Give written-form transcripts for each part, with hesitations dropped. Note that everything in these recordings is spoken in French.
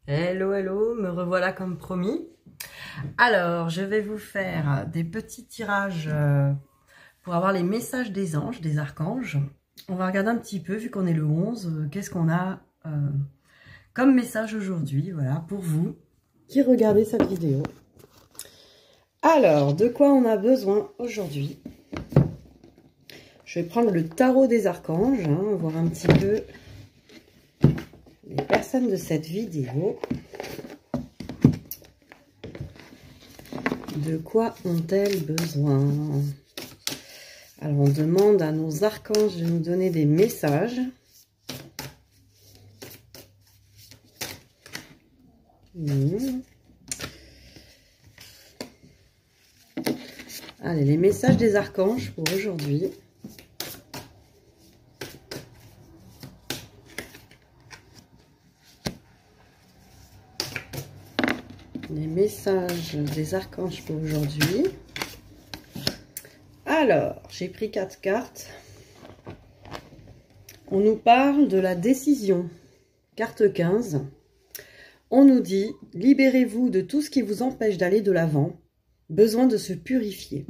Hello, hello, me revoilà comme promis. Alors, je vais vous faire des petits tirages pour avoir les messages des anges, des archanges. On va regarder un petit peu, vu qu'on est le 11, qu'est-ce qu'on a comme message aujourd'hui, voilà, pour vous qui regardez cette vidéo. Alors, de quoi on a besoin aujourd'hui? Je vais prendre le tarot des archanges, voir un petit peu les personnes de cette vidéo. De quoi ont-elles besoin? Alors, on demande à nos archanges de nous donner des messages. Allez, les messages des archanges pour aujourd'hui. Les messages des archanges pour aujourd'hui. Alors, j'ai pris 4 cartes. On nous parle de la décision. Carte 15. On nous dit, libérez-vous de tout ce qui vous empêche d'aller de l'avant. Besoin de se purifier.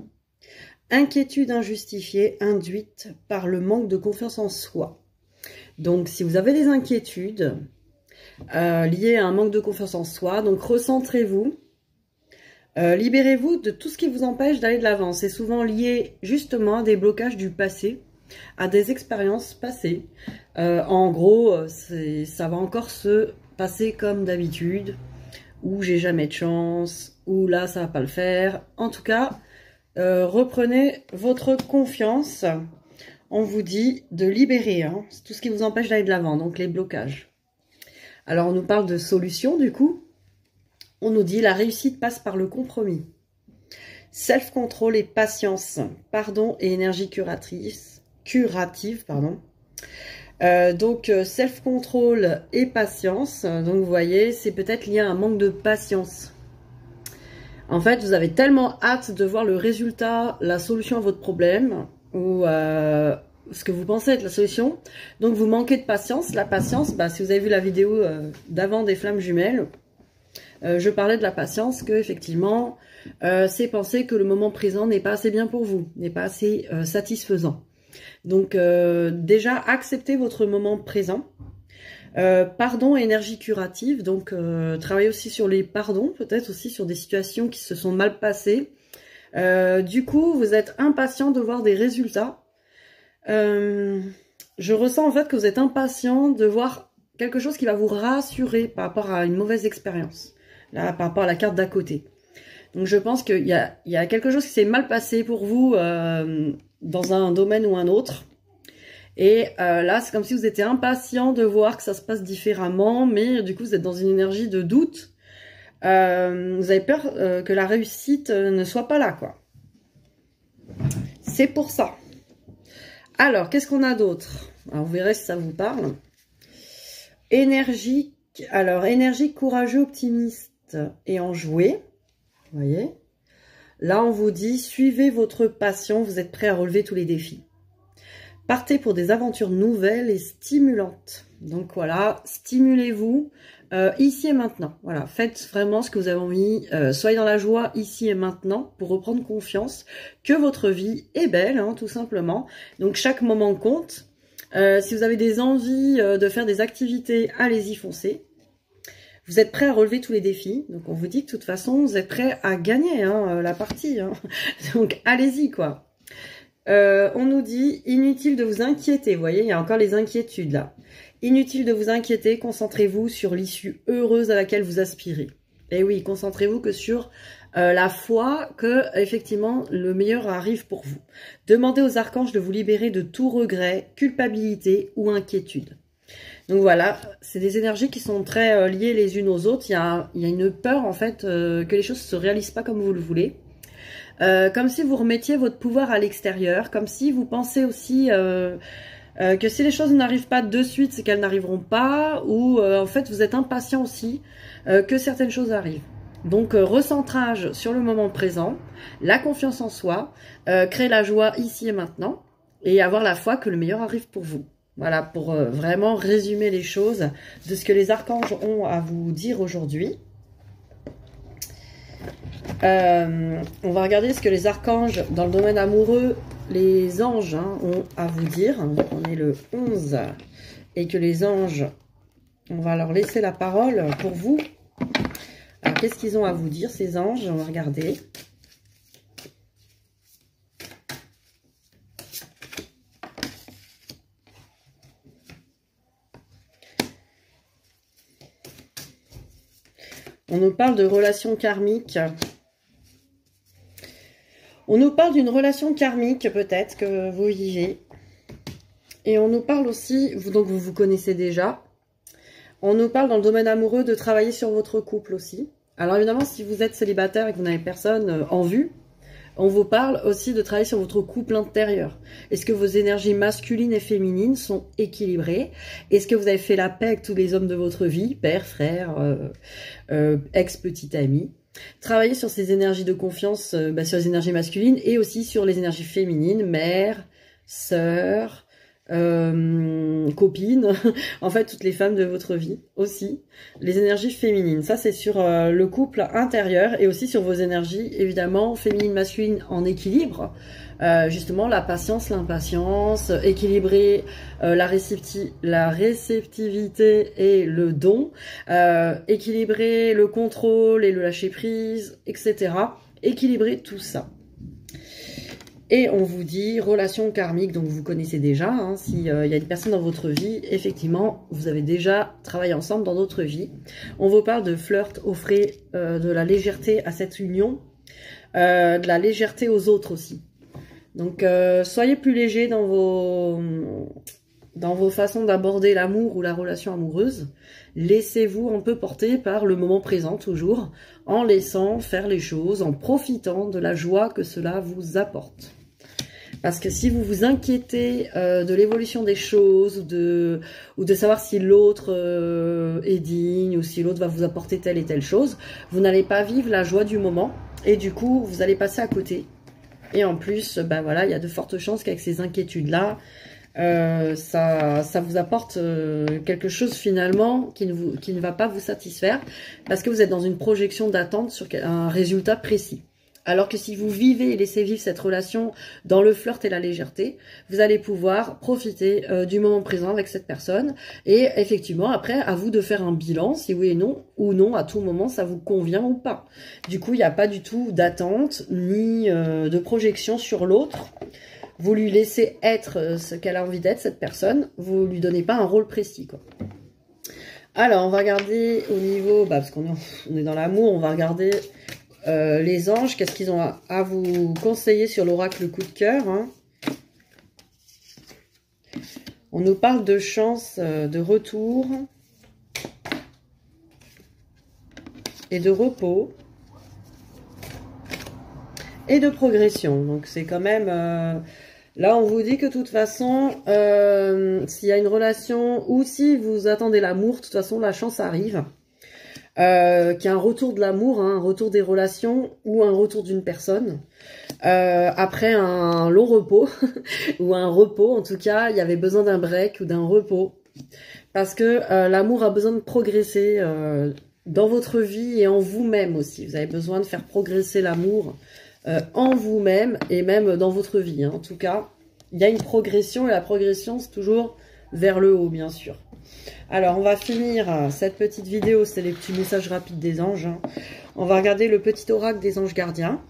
Inquiétude injustifiée induite par le manque de confiance en soi. Donc, si vous avez des inquiétudes liées à un manque de confiance en soi, donc recentrez-vous. Libérez-vous de tout ce qui vous empêche d'aller de l'avant. C'est souvent lié justement à des blocages du passé, à des expériences passées. En gros, ça va encore se passer comme d'habitude, ou j'ai jamais de chance, ou là ça va pas le faire. En tout cas, reprenez votre confiance. On vous dit de libérer tout ce qui vous empêche d'aller de l'avant, donc les blocages. Alors on nous parle de solutions du coup. On nous dit la réussite passe par le compromis. Self-control et patience, pardon et énergie curative, pardon. Donc self-control et patience, donc vous voyez, c'est peut-être lié à un manque de patience. En fait, vous avez tellement hâte de voir le résultat, la solution à votre problème, ou ce que vous pensez être la solution. Donc vous manquez de patience. La patience, si vous avez vu la vidéo d'avant des flammes jumelles, je parlais de la patience, que effectivement, c'est penser que le moment présent n'est pas assez bien pour vous, n'est pas assez satisfaisant. Donc déjà, acceptez votre moment présent. Pardon et énergie curative, donc travaillez aussi sur les pardons, peut-être aussi sur des situations qui se sont mal passées. Du coup, vous êtes impatient de voir des résultats. Je ressens en fait que vous êtes impatient de voir quelque chose qui va vous rassurer par rapport à une mauvaise expérience. Là, par rapport à la carte d'à côté. Donc je pense qu'il y a quelque chose qui s'est mal passé pour vous dans un domaine ou un autre. Et là, c'est comme si vous étiez impatient de voir que ça se passe différemment, mais du coup, vous êtes dans une énergie de doute. Vous avez peur que la réussite ne soit pas là, quoi. C'est pour ça. Alors, qu'est-ce qu'on a d'autre? Alors, vous verrez si ça vous parle. Énergie, courageux, optimiste et enjoué. Vous voyez? Là, on vous dit, suivez votre passion, vous êtes prêt à relever tous les défis. Partez pour des aventures nouvelles et stimulantes. Donc voilà, stimulez-vous ici et maintenant. Voilà, faites vraiment ce que vous avez envie. Soyez dans la joie ici et maintenant pour reprendre confiance que votre vie est belle, tout simplement. Donc chaque moment compte. Si vous avez des envies de faire des activités, allez-y, foncez. Vous êtes prêt à relever tous les défis. Donc on vous dit que de toute façon, vous êtes prêt à gagner la partie. Donc allez-y, quoi. On nous dit, inutile de vous inquiéter. Vous voyez, il y a encore les inquiétudes là. Inutile de vous inquiéter, concentrez-vous sur l'issue heureuse à laquelle vous aspirez. Et oui, concentrez-vous que sur la foi que, effectivement, le meilleur arrive pour vous. Demandez aux archanges de vous libérer de tout regret, culpabilité ou inquiétude. Donc voilà, c'est des énergies qui sont très liées les unes aux autres. Il y a une peur, en fait, que les choses ne se réalisent pas comme vous le voulez. Comme si vous remettiez votre pouvoir à l'extérieur, comme si vous pensez aussi que si les choses n'arrivent pas de suite, c'est qu'elles n'arriveront pas, ou en fait vous êtes impatient aussi que certaines choses arrivent. Donc recentrage sur le moment présent, la confiance en soi, créer la joie ici et maintenant, et avoir la foi que le meilleur arrive pour vous. Voilà, pour vraiment résumer les choses de ce que les archanges ont à vous dire aujourd'hui. On va regarder ce que les archanges, dans le domaine amoureux, les anges ont à vous dire. On est le 11 et que les anges, on va leur laisser la parole pour vous. Alors, qu'est-ce qu'ils ont à vous dire, ces anges? On va regarder. On nous parle de relations karmiques. On nous parle d'une relation karmique, peut-être, que vous vivez. Et on nous parle aussi, donc vous connaissez déjà. On nous parle dans le domaine amoureux de travailler sur votre couple aussi. Alors évidemment, si vous êtes célibataire et que vous n'avez personne en vue, on vous parle aussi de travailler sur votre couple intérieur. Est-ce que vos énergies masculines et féminines sont équilibrées? Est-ce que vous avez fait la paix avec tous les hommes de votre vie, père, frère, ex-petit ami? Travailler sur ces énergies de confiance, sur les énergies masculines et aussi sur les énergies féminines, mère, sœur, copine, en fait toutes les femmes de votre vie aussi, les énergies féminines, ça c'est sur le couple intérieur et aussi sur vos énergies évidemment féminines, masculines en équilibre, justement la patience, l'impatience, équilibrer la réceptivité et le don, équilibrer le contrôle et le lâcher prise, etc. Équilibrer tout ça. Et on vous dit relation karmique, donc vous connaissez déjà, hein, s'il y a une personne dans votre vie, effectivement, vous avez déjà travaillé ensemble dans d'autres vies. On vous parle de flirt, offrez de la légèreté à cette union, de la légèreté aux autres aussi. Donc soyez plus léger dans vos façons d'aborder l'amour ou la relation amoureuse. Laissez-vous un peu porter par le moment présent toujours, en laissant faire les choses, en profitant de la joie que cela vous apporte. Parce que si vous vous inquiétez de l'évolution des choses ou de savoir si l'autre est digne ou si l'autre va vous apporter telle et telle chose, vous n'allez pas vivre la joie du moment et du coup vous allez passer à côté. Et en plus, ben voilà, il y a de fortes chances qu'avec ces inquiétudes-là, ça vous apporte quelque chose finalement qui ne va pas vous satisfaire parce que vous êtes dans une projection d'attente sur un résultat précis. Alors que si vous vivez et laissez vivre cette relation dans le flirt et la légèreté, vous allez pouvoir profiter du moment présent avec cette personne. Et effectivement, après, à vous de faire un bilan, si oui et non, ou non, à tout moment, ça vous convient ou pas. Du coup, il n'y a pas du tout d'attente, ni de projection sur l'autre. Vous lui laissez être ce qu'elle a envie d'être, cette personne. Vous lui donnez pas un rôle précis, quoi. Alors, on va regarder au niveau... parce qu'on est dans l'amour, on va regarder... les anges, qu'est-ce qu'ils ont à vous conseiller sur l'oracle coup de cœur, hein. On nous parle de chance, de retour et de repos et de progression. Donc c'est quand même... là, on vous dit que de toute façon, s'il y a une relation ou si vous attendez l'amour, de toute façon, la chance arrive. Qu'il y a un retour de l'amour, hein, un retour des relations ou un retour d'une personne. Après un long repos, ou un repos, en tout cas, il y avait besoin d'un break ou d'un repos. Parce que l'amour a besoin de progresser dans votre vie et en vous-même aussi. Vous avez besoin de faire progresser l'amour en vous-même et même dans votre vie, hein. En tout cas, il y a une progression et la progression, c'est toujours vers le haut, bien sûr. Alors, on va finir cette petite vidéo, c'est les petits messages rapides des anges, hein. On va regarder le petit oracle des anges gardiens.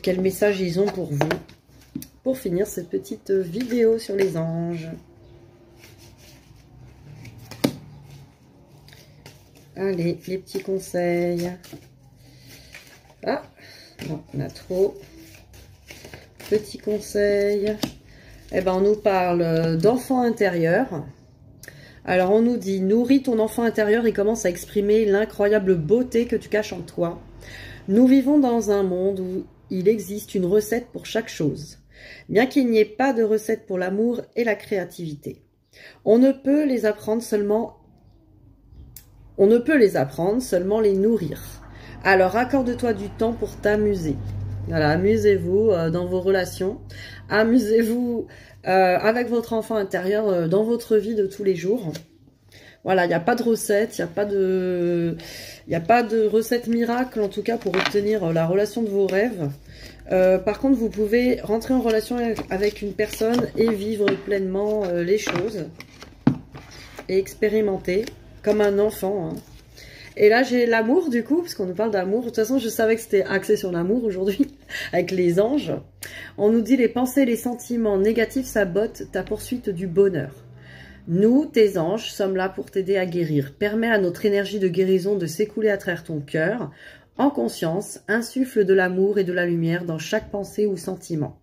Quel message ils ont pour vous, pour finir cette petite vidéo sur les anges. Allez, les petits conseils. Ah, non, on a trop. Petits conseils. Eh ben, on nous parle d'enfant intérieur. Alors, on nous dit, nourris ton enfant intérieur et commence à exprimer l'incroyable beauté que tu caches en toi. Nous vivons dans un monde où il existe une recette pour chaque chose, bien qu'il n'y ait pas de recette pour l'amour et la créativité. On ne peut les apprendre seulement les nourrir. Alors, accorde-toi du temps pour t'amuser. Voilà, amusez-vous dans vos relations. Amusez-vous avec votre enfant intérieur dans votre vie de tous les jours. Voilà, il n'y a pas de recette, il n'y a pas de recette miracle, en tout cas, pour obtenir la relation de vos rêves. Par contre, vous pouvez rentrer en relation avec une personne et vivre pleinement les choses. Et expérimenter comme un enfant. Hein. Et là, j'ai l'amour, du coup, parce qu'on nous parle d'amour. De toute façon, je savais que c'était axé sur l'amour aujourd'hui, avec les anges. On nous dit les pensées, les sentiments négatifs sabotent ta poursuite du bonheur. Nous, tes anges, sommes là pour t'aider à guérir. Permets à notre énergie de guérison de s'écouler à travers ton cœur. En conscience, insuffle de l'amour et de la lumière dans chaque pensée ou sentiment.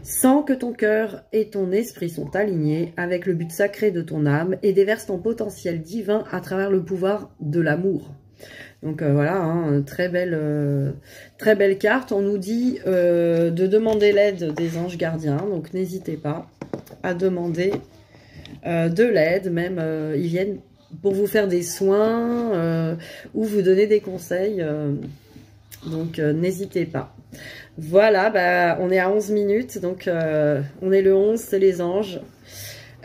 Sens que ton cœur et ton esprit sont alignés avec le but sacré de ton âme et déverse ton potentiel divin à travers le pouvoir de l'amour. Donc voilà, hein, très belle carte. On nous dit de demander l'aide des anges gardiens, donc n'hésitez pas à demander de l'aide, même ils viennent pour vous faire des soins ou vous donner des conseils, donc n'hésitez pas. Voilà, bah, on est à 11 minutes, donc on est le 11, c'est les anges.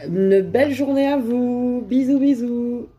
Une belle journée à vous, bisous bisous.